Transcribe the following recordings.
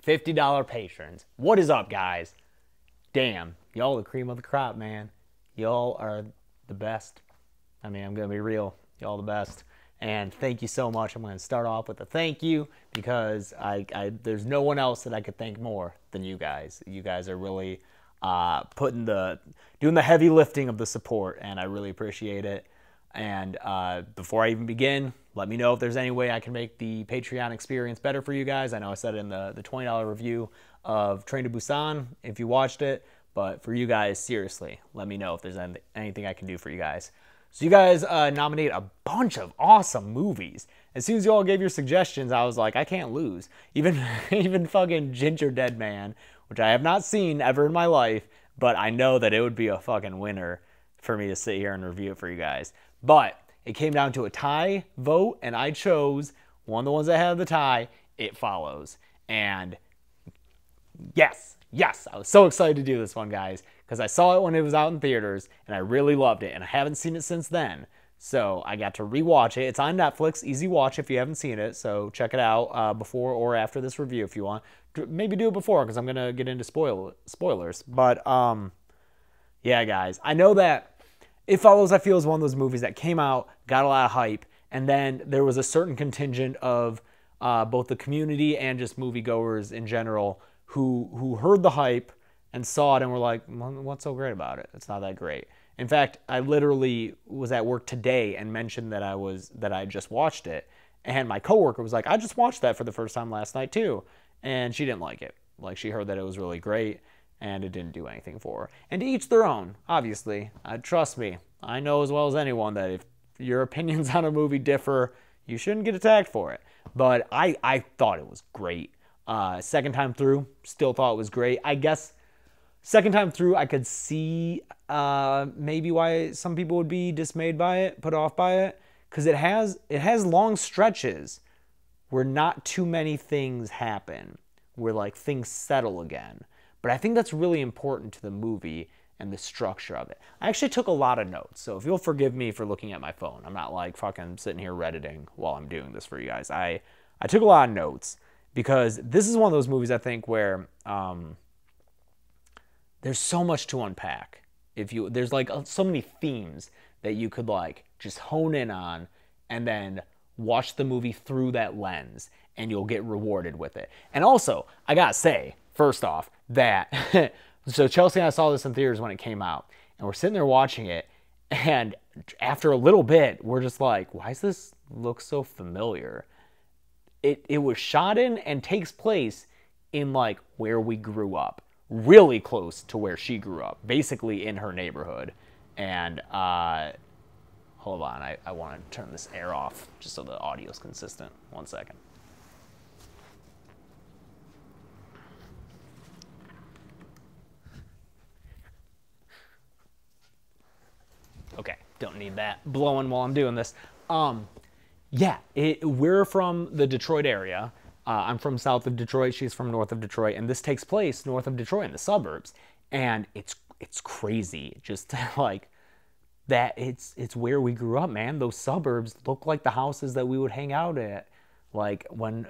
$50 patrons. What is up, guys? Damn, y'all the cream of the crop, man. Y'all are the best. I mean, I'm going to be real. Y'all the best. And thank you so much. I'm going to start off with a thank you because there's no one else that I could thank more than you guys. You guys are really doing the heavy lifting of the support, and I really appreciate it. And before I even begin, let me know if there's any way I can make the Patreon experience better for you guys. I know I said it in the $20 review of Train to Busan if you watched it, but for you guys, seriously, let me know if there's anything I can do for you guys. So you guys nominate a bunch of awesome movies. As soon as you all gave your suggestions, I was like, I can't lose. Even fucking Ginger Dead Man, which I have not seen ever in my life, but I know that it would be a fucking winner for me to sit here and review it for you guys. But it came down to a tie vote, and I chose one of the ones that had the tie, It Follows. And yes, I was so excited to do this one, guys, because I saw it when it was out in theaters, and I really loved it, and I haven't seen it since then. So I got to rewatch it. It's on Netflix, easy watch if you haven't seen it, so check it out before or after this review if you want. Maybe do it before, because I'm going to get into spoilers. But, yeah, guys, I know that It Follows, I feel, is one of those movies that came out, got a lot of hype, and then there was a certain contingent of both the community and just moviegoers in general who heard the hype and saw it and were like, what's so great about it? It's not that great. In fact, I literally was at work today and mentioned that I just watched it, and my coworker was like, I just watched that for the first time last night too, and she didn't like it. Like, she heard that it was really great, and it didn't do anything for her. And to each their own, obviously. Trust me, I know as well as anyone that if your opinions on a movie differ, you shouldn't get attacked for it. But I thought it was great. Second time through, still thought it was great. I guess second time through, I could see maybe why some people would be dismayed by it, put off by it, because it has long stretches where not too many things happen, where like things settle again. But I think that's really important to the movie and the structure of it. I actually took a lot of notes, so if you'll forgive me for looking at my phone. I'm not like fucking sitting here Redditing while I'm doing this for you guys. I took a lot of notes because this is one of those movies I think where there's so much to unpack. There's like so many themes that you could like just hone in on and then watch the movie through that lens, and you'll get rewarded with it. And also, I gotta say, first off, that so Chelsea and I saw this in theaters when it came out, and we're sitting there watching it, and after a little bit, we're just like, why does this look so familiar? It was shot in and takes place in like where we grew up, really close to where she grew up, basically in her neighborhood. And hold on, I want to turn this air off just so the audio's consistent. 1 second. Okay, don't need that blowing while I'm doing this. Yeah, we're from the Detroit area. I'm from south of Detroit. She's from north of Detroit, and this takes place north of Detroit in the suburbs. And it's crazy, just like that. It's where we grew up, man. Those suburbs look like the houses that we would hang out at. Like when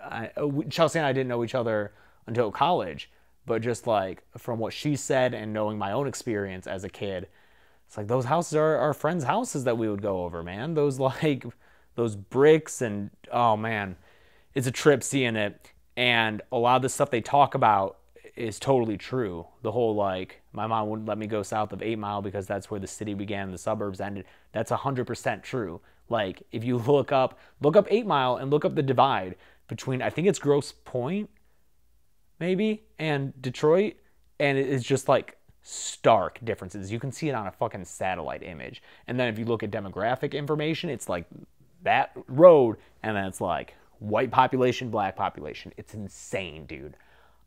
Chelsea and I didn't know each other until college, but just like from what she said and knowing my own experience as a kid, it's like those houses are our friends' houses that we would go over, man. Those bricks and, oh man, it's a trip seeing it. And a lot of the stuff they talk about is totally true. The whole like, my mom wouldn't let me go south of 8 Mile because that's where the city began and the suburbs ended. That's 100% true. Like, if you look up 8 Mile and look up the divide between, I think it's Grosse Pointe, maybe, and Detroit, and it's just like stark differences. You can see it on a fucking satellite image. And then if you look at demographic information, it's like that road, and then it's like white population, black population. It's insane, dude.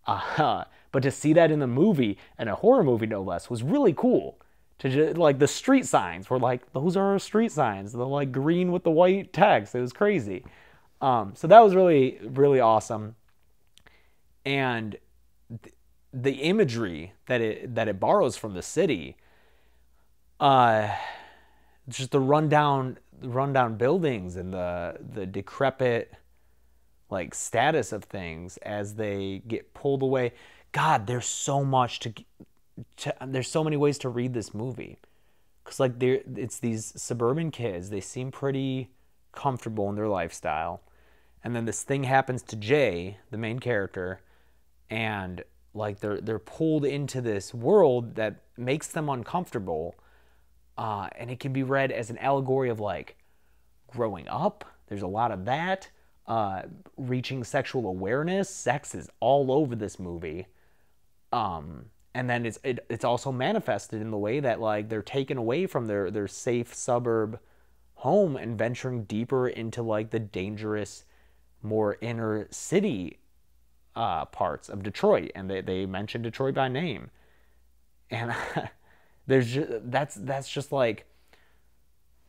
But to see that in the movie, and a horror movie no less, was really cool. To just, like, the street signs were like, those are our street signs. They're like green with the white text. It was crazy. So that was really, really awesome. And the imagery that it borrows from the city, just the rundown buildings and the decrepit like status of things as they get pulled away. God, there's so much there's so many ways to read this movie. Cause like it's these suburban kids. They seem pretty comfortable in their lifestyle, and then this thing happens to Jay, the main character, and like they're pulled into this world that makes them uncomfortable, and it can be read as an allegory of like growing up. There's a lot of that. Reaching sexual awareness. Sex is all over this movie. And then it's also manifested in the way that like they're taken away from their safe suburb home and venturing deeper into like the dangerous, more inner city parts of Detroit. And they mention Detroit by name. And that's just like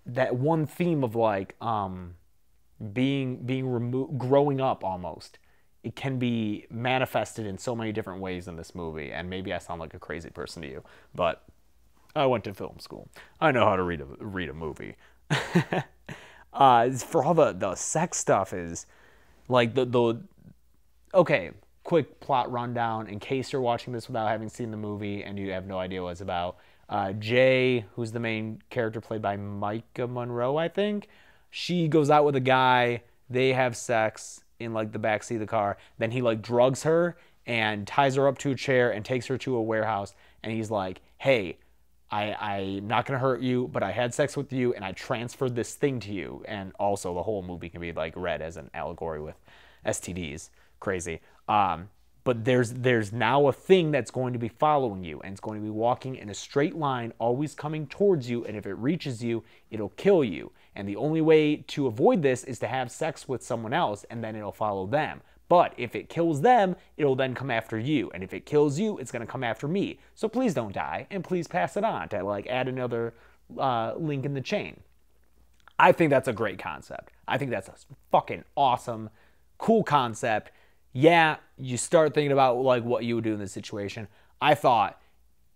that one theme of like being removed, growing up almost. It can be manifested in so many different ways in this movie, and maybe I sound like a crazy person to you, but I went to film school. I know how to read a movie. For all the sex stuff is like the okay. Quick plot rundown in case you're watching this without having seen the movie and you have no idea what it's about. Jay, who's the main character played by Micah Monroe, I think, she goes out with a guy. They have sex in like the backseat of the car. Then he like drugs her and ties her up to a chair and takes her to a warehouse. And he's like, hey, I'm not going to hurt you, but I had sex with you and I transferred this thing to you. And also the whole movie can be like read as an allegory with STDs. Crazy. But there's now a thing that's going to be following you, and it's going to be walking in a straight line, always coming towards you, and if it reaches you, it'll kill you. And the only way to avoid this is to have sex with someone else, and then it'll follow them. But if it kills them, it'll then come after you. And if it kills you, it's going to come after me. So please don't die, and please pass it on to like add another link in the chain. I think that's a great concept. I think that's a fucking awesome, cool concept. Yeah, you start thinking about like what you would do in this situation. I thought,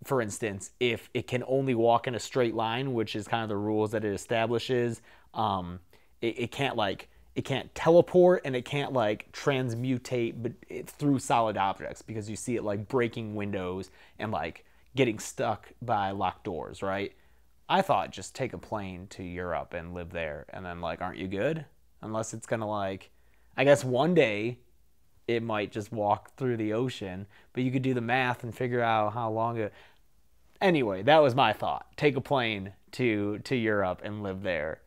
for instance, if it can only walk in a straight line, which is kind of the rules that it establishes, it can't teleport and it can't like transmutate through solid objects, because you see it like breaking windows and like getting stuck by locked doors, right? I thought just take a plane to Europe and live there, and then like, aren't you good? Unless it's gonna like, I guess one day it might just walk through the ocean, but you could do the math and figure out how long it... Anyway, that was my thought. Take a plane to Europe and live there.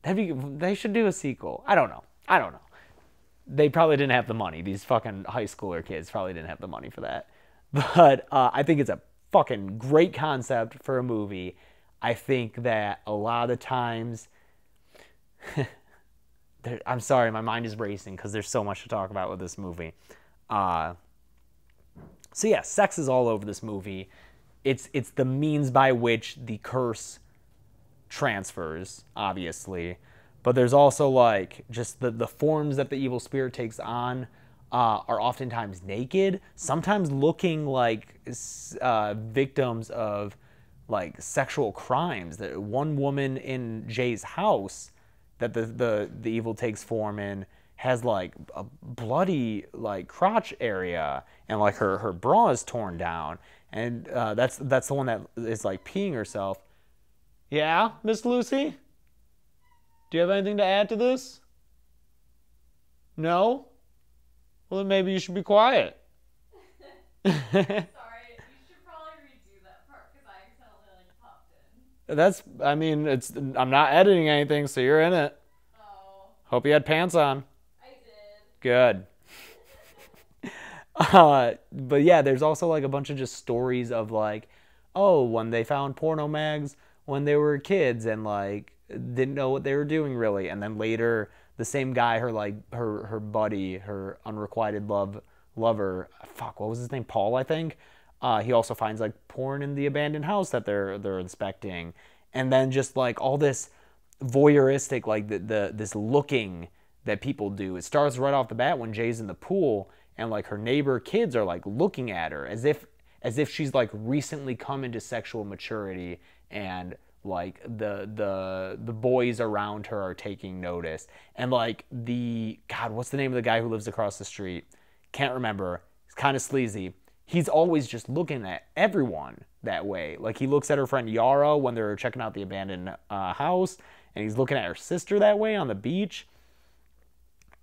They should do a sequel. I don't know. They probably didn't have the money. These fucking high schooler kids probably didn't have the money for that. But I think it's a fucking great concept for a movie. I think that a lot of times... I'm sorry, my mind is racing because there's so much to talk about with this movie. So yeah, sex is all over this movie. It's the means by which the curse transfers, obviously. But there's also like just the forms that the evil spirit takes on are oftentimes naked, sometimes looking like victims of like sexual crimes. That one woman in Jay's house that the evil takes form in has like a bloody like crotch area, and like her bra is torn down, and that's the one that is like peeing herself. Yeah, Miss Lucy? Do you have anything to add to this? No? Well, then maybe you should be quiet. Sorry, you should probably redo that part because I accidentally like popped in. I'm not editing anything, so you're in it. Oh. Hope you had pants on. I did. Good. But yeah, there's also like a bunch of just stories of like, oh, when they found porno mags when they were kids and like didn't know what they were doing really, and then later the same guy, her buddy, her unrequited lover, fuck, what was his name? Paul, I think. He also finds like porn in the abandoned house that they're inspecting, and then just like all this voyeuristic like this looking that people do. It starts right off the bat when Jay's in the pool and like her neighbor kids are like looking at her as if she's like recently come into sexual maturity and Like the boys around her are taking notice. And like God, what's the name of the guy who lives across the street? Can't remember. He's kind of sleazy. He's always just looking at everyone that way. Like he looks at her friend Yara when they're checking out the abandoned house, and he's looking at her sister that way on the beach.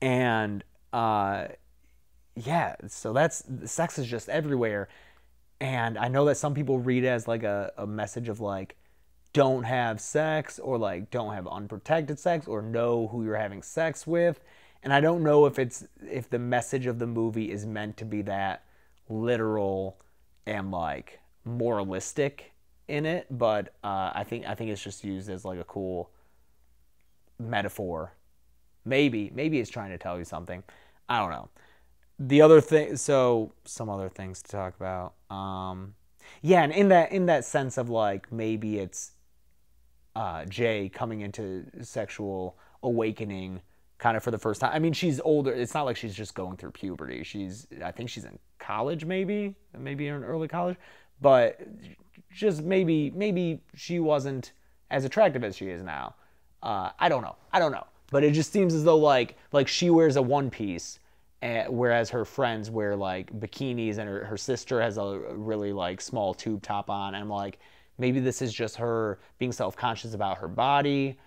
And yeah, so that's, sex is just everywhere. And I know that some people read it as like a message of like, don't have sex, or like don't have unprotected sex, or know who you're having sex with. And I don't know if the message of the movie is meant to be that literal and like moralistic in it, but I think it's just used as like a cool metaphor. Maybe it's trying to tell you something. I don't know. The other thing, so some other things to talk about. Yeah, and in that sense of like maybe it's Jay coming into sexual awakening kind of for the first time. I mean, she's older. It's not like she's just going through puberty. I think she's in college, maybe in early college, but just maybe she wasn't as attractive as she is now. I don't know. But it just seems as though like she wears a one piece, whereas her friends wear like bikinis, and her sister has a really like small tube top on. And I'm like, maybe this is just her being self-conscious about her body.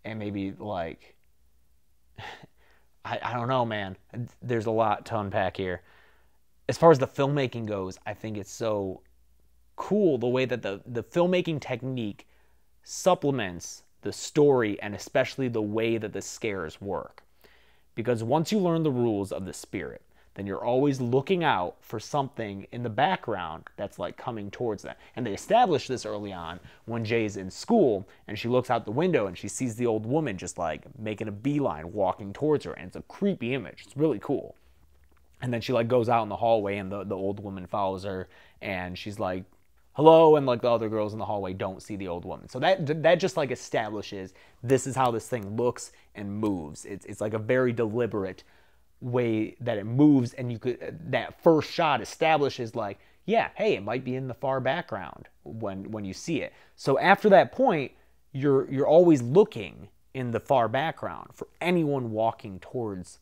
And maybe like, I don't know, man. There's a lot to unpack here. As far as the filmmaking goes, I think it's so cool the way that the filmmaking technique supplements the story, and especially the way that the scares work. Because once you learn the rules of the spirit, then you're always looking out for something in the background that's like coming towards them. And they establish this early on when Jay's in school and she looks out the window and she sees the old woman just like making a beeline walking towards her. And it's a creepy image. It's really cool. And then she like goes out in the hallway and the old woman follows her and she's like, hello, and like the other girls in the hallway don't see the old woman. So that just like establishes this is how this thing looks and moves. It's like a very deliberate way that it moves, and you could, that first shot establishes like, yeah, hey, it might be in the far background when you see it. So after that point, you're always looking in the far background for anyone walking towards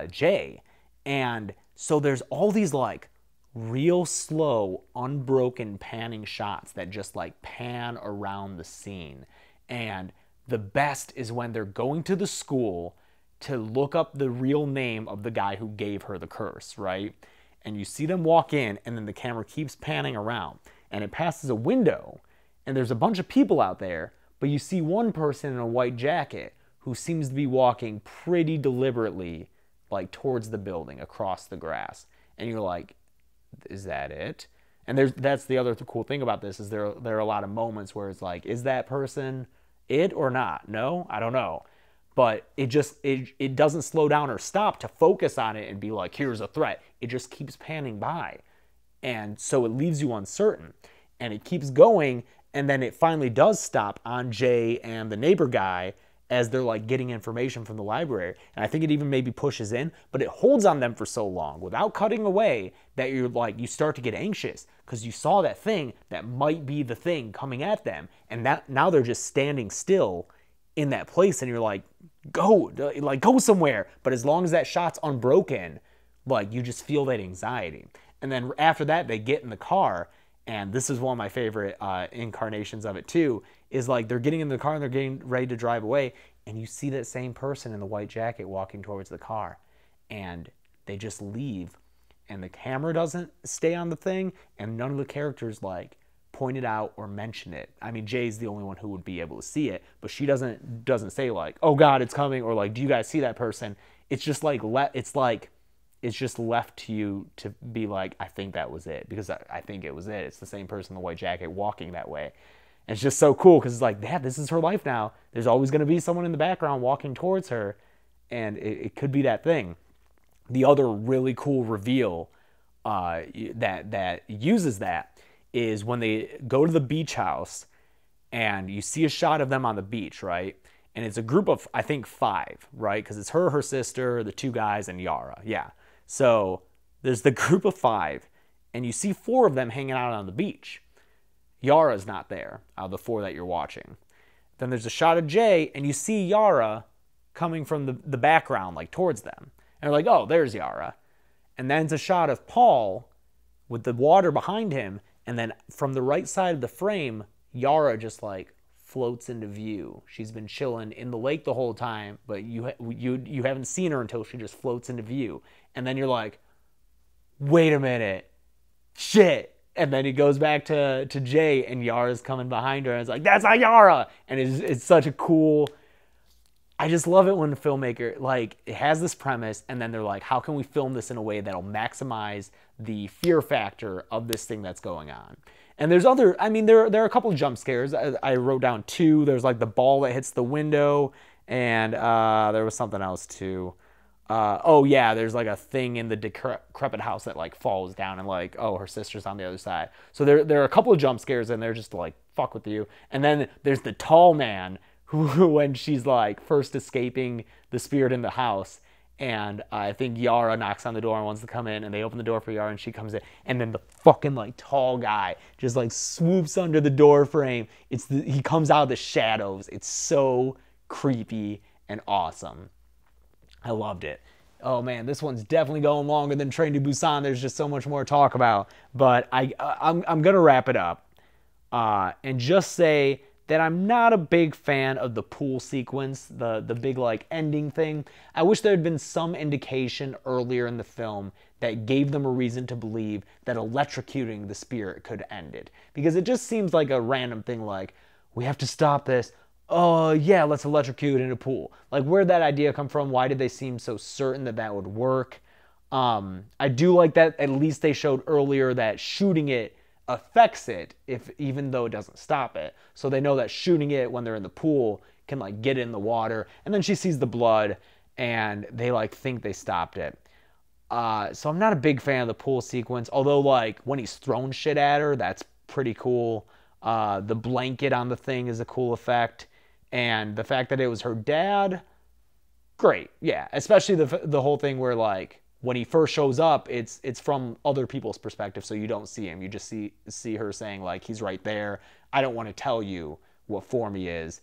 Jay. And so there's all these like real slow, unbroken panning shots that just like pan around the scene. And the best is when they're going to the school to look up the real name of the guy who gave her the curse, right? And you see them walk in, and then the camera keeps panning around, and it passes a window, and there's a bunch of people out there, but you see one person in a white jacket who seems to be walking pretty deliberately like towards the building across the grass. And you're like, is that it? And that's the other cool thing about this, is there are a lot of moments where it's like, is that person it or not? No, I don't know. But it doesn't slow down or stop to focus on it and be like, here's a threat. It just keeps panning by. And so it leaves you uncertain. And it keeps going, and then it finally does stop on Jay and the neighbor guy as they're like getting information from the library. And I think it even maybe pushes in, but it holds on them for so long without cutting away that you're like, you start to get anxious because you saw that thing that might be the thing coming at them. And that now they're just standing still in that place, and you're like, go somewhere. But as long as that shot's unbroken, like you just feel that anxiety. And then after that, they get in the car, and this is one of my favorite incarnations of it too, is like they're getting in the car and they're getting ready to drive away, and you see that same person in the white jacket walking towards the car, and they just leave, and the camera doesn't stay on the thing, and none of the characters like point it out or mention it. I mean, Jay's the only one who would be able to see it, but she doesn't say like, oh God, it's coming, or like, do you guys see that person? It's just like, it's just left to you to be like, I think that was it, because I think it was it. It's the same person in the white jacket walking that way. And it's just so cool because it's like, yeah, this is her life now. There's always going to be someone in the background walking towards her, and it could be that thing. The other really cool reveal that uses that is when they go to the beach house and you see a shot of them on the beach, right? And it's a group of, I think, 5, right? Because it's her sister, the 2 guys, and Yara. Yeah. So there's the group of 5, and you see 4 of them hanging out on the beach. Yara's not there out of the 4 that you're watching. Then there's a shot of Jay, and you see Yara coming from the background, like towards them. And you're like, oh, there's Yara. And then it's a shot of Paul with the water behind him, and then from the right side of the frame, Yara just like floats into view. She's been chilling in the lake the whole time, but you haven't seen her until she just floats into view. And then you're like, wait a minute, shit. And then he goes back to Jay, and Yara's coming behind her, and it's like, that's not Yara. And it's such a cool. I just love it when a filmmaker, like, it has this premise, and then they're like, how can we film this in a way that'll maximize the fear factor of this thing that's going on? And there's other, I mean, there are a couple of jump scares. I wrote down 2. There's like the ball that hits the window, and there was something else too. Oh yeah, there's like a thing in the decrepit house that like falls down, and like, oh, her sister's on the other side. So there are a couple of jump scares, and they're just to like fuck with you. And then there's the tall man who, when she's like first escaping the spirit in the house, and I think Yara knocks on the door and wants to come in, and they open the door for Yara, and she comes in, and then the fucking like tall guy just like swoops under the door frame. He comes out of the shadows. It's so creepy and awesome. I loved it. Oh man, this one's definitely going longer than Train to Busan. There's just so much more to talk about, but I'm gonna wrap it up and just say that I'm not a big fan of the pool sequence, the big like ending thing. I wish there had been some indication earlier in the film that gave them a reason to believe that electrocuting the spirit could end it, because it just seems like a random thing, like, we have to stop this. Oh yeah, let's electrocute in a pool. Like, where'd that idea come from? Why did they seem so certain that that would work? I do like that at least they showed earlier that shooting it affects it, even though it doesn't stop it. So they know that shooting it when they're in the pool can like get in the water. And then she sees the blood, and they like think they stopped it. So I'm not a big fan of the pool sequence, although like when he's throwing shit at her, that's pretty cool. The blanket on the thing is a cool effect. And the fact that it was her dad, great. Yeah, especially the whole thing where like when he first shows up, it's from other people's perspective, so you don't see him. You just see her saying like, he's right there. I don't want to tell you what form he is.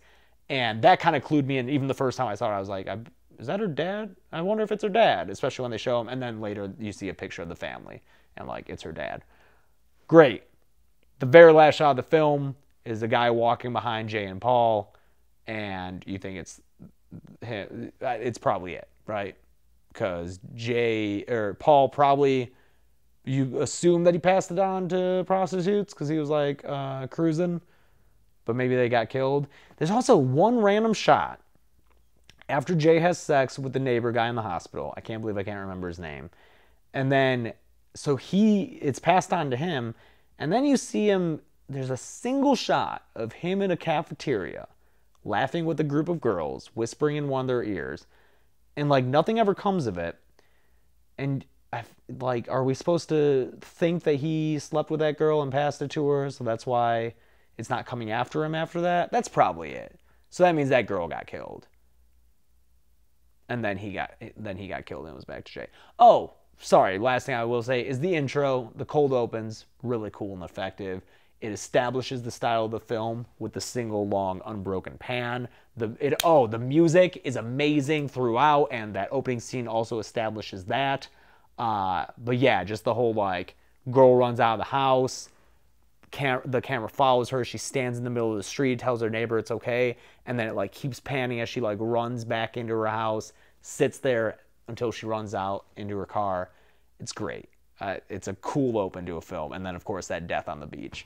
And that kind of clued me in. Even the first time I saw it, I was like, is that her dad? I wonder if it's her dad, especially when they show him. And then later you see a picture of the family, and like, it's her dad. Great. The very last shot of the film is a guy walking behind Jay and Paul, and you think it's him. It's probably it, right? Because Paul probably, you assume that he passed it on to prostitutes because he was like cruising, but maybe they got killed. There's also one random shot after Jay has sex with the neighbor guy in the hospital. I can't believe I can't remember his name. And then, so it's passed on to him, and then you see him, there's a single shot of him in a cafeteria laughing with a group of girls, whispering in one of their ears, and like nothing ever comes of it. And like, are we supposed to think that he slept with that girl and passed it to her, so that's why it's not coming after him after that? That's probably it. So that means that girl got killed, and then he got killed, and it was back to Jay. Oh, sorry, last thing I will say is the intro. The cold opens, really cool and effective. It establishes the style of the film with the single long unbroken pan. The music is amazing throughout, and that opening scene also establishes that. But yeah, just the whole like, girl runs out of the house, the camera follows her, she stands in the middle of the street, tells her neighbor it's okay, and then it like keeps panning as she like runs back into her house, sits there until she runs out into her car. It's great. It's a cool open to a film, and then of course that death on the beach.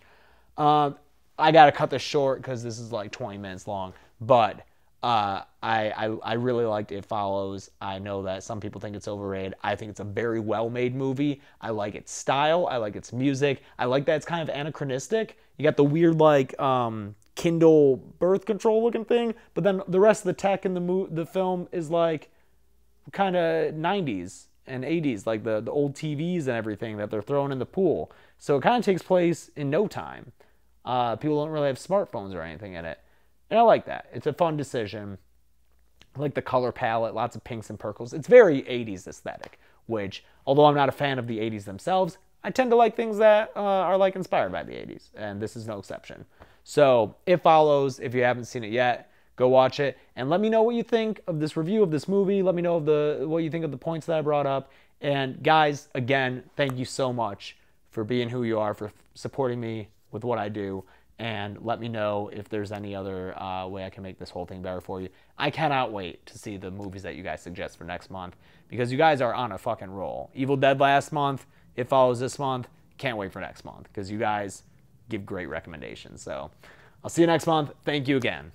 I gotta cut this short because this is like 20 minutes long, but I really liked It Follows. I know that some people think it's overrated. I think it's a very well-made movie. I like its style. I like its music. I like that it's kind of anachronistic. You got the weird like Kindle birth control looking thing, but then the rest of the tech in the film is like kind of 90s and 80s, like the old TVs and everything that they're throwing in the pool. So it kind of takes place in no time. People don't really have smartphones or anything in it. And I like that. It's a fun decision. I like the color palette, lots of pinks and purples. It's very 80s aesthetic, which, although I'm not a fan of the 80s themselves, I tend to like things that are like inspired by the 80s, and this is no exception. So It Follows, if you haven't seen it yet, go watch it, and let me know what you think of this review of this movie. Let me know what you think of the points that I brought up. And guys, again, thank you so much for being who you are, for supporting me with what I do. And let me know if there's any other way I can make this whole thing better for you. I cannot wait to see the movies that you guys suggest for next month, because you guys are on a fucking roll. Evil Dead last month, It Follows this month. Can't wait for next month, because you guys give great recommendations. So I'll see you next month. Thank you again.